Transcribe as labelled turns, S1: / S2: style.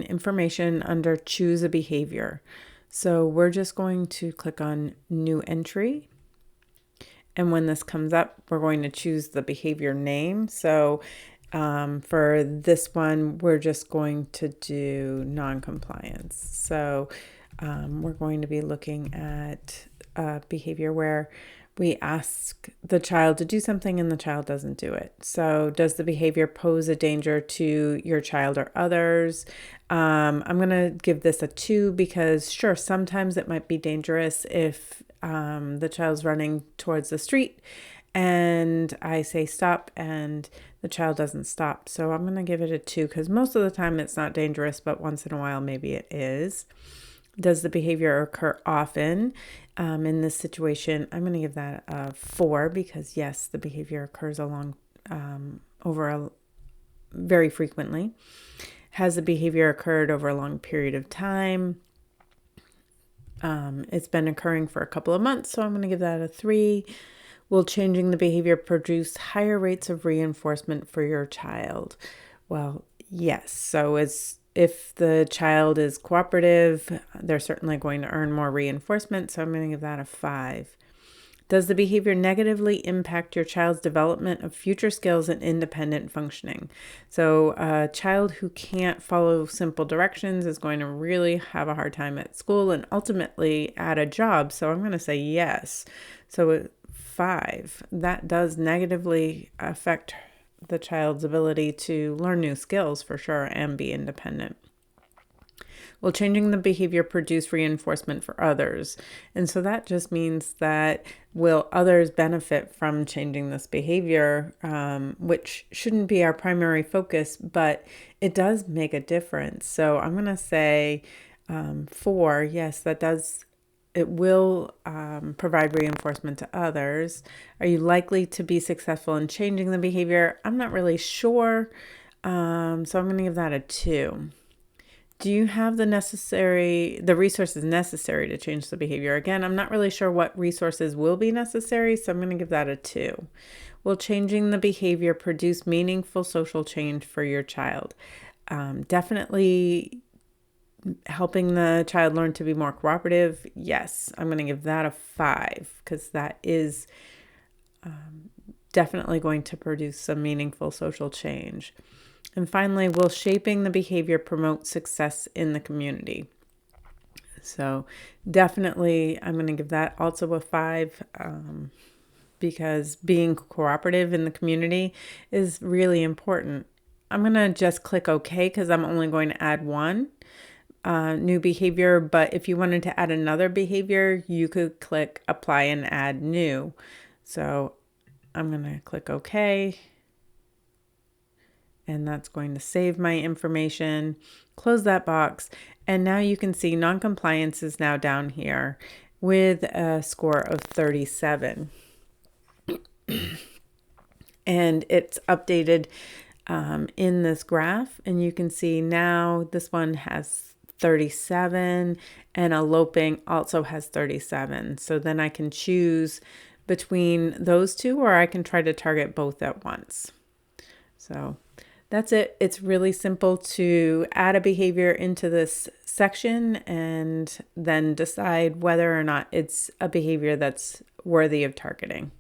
S1: information under choose a behavior. So we're just going to click on new entry. And when this comes up, we're going to choose the behavior name. So for this one, we're just going to do non-compliance. So we're going to be looking at behavior where we ask the child to do something and the child doesn't do it. So does the behavior pose a danger to your child or others? I'm going to give this a 2 because sure, sometimes it might be dangerous if the child's running towards the street and I say stop and the child doesn't stop. So I'm going to give it a 2 because most of the time it's not dangerous, but once in a while maybe it is. Does the behavior occur often? In this situation, I'm going to give that a 4 because yes, the behavior occurs very frequently. Has the behavior occurred over a long period of time? It's been occurring for a couple of months, so I'm going to give that a 3. Will changing the behavior produce higher rates of reinforcement for your child? Well, yes. So if the child is cooperative, they're certainly going to earn more reinforcement. So I'm going to give that a 5. Does the behavior negatively impact your child's development of future skills and independent functioning? So a child who can't follow simple directions is going to really have a hard time at school and ultimately at a job. So I'm going to say yes. So 5, that does negatively affect the child's ability to learn new skills for sure and be independent. Will changing the behavior produce reinforcement for others? And so that just means that will others benefit from changing this behavior, which shouldn't be our primary focus, but it does make a difference. So I'm going to say 4, yes, it will provide reinforcement to others. Are you likely to be successful in changing the behavior? I'm not really sure. So I'm going to give that a 2. Do you have the resources necessary to change the behavior? Again, I'm not really sure what resources will be necessary, so I'm going to give that a 2. Will changing the behavior produce meaningful social change for your child? Definitely helping the child learn to be more cooperative. Yes, I'm going to give that a 5 because that is definitely going to produce some meaningful social change. And finally, will shaping the behavior promote success in the community? So definitely, I'm going to give that also a 5 because being cooperative in the community is really important. I'm going to just click OK because I'm only going to add one new behavior. But if you wanted to add another behavior, you could click apply and add new. So I'm going to click OK. And that's going to save my information, close that box. And now you can see non-compliance is now down here with a score of 37. And it's updated in this graph. And you can see now this one has 37 and eloping also has 37. So then I can choose between those two, or I can try to target both at once. So that's it. It's really simple to add a behavior into this section and then decide whether or not it's a behavior that's worthy of targeting.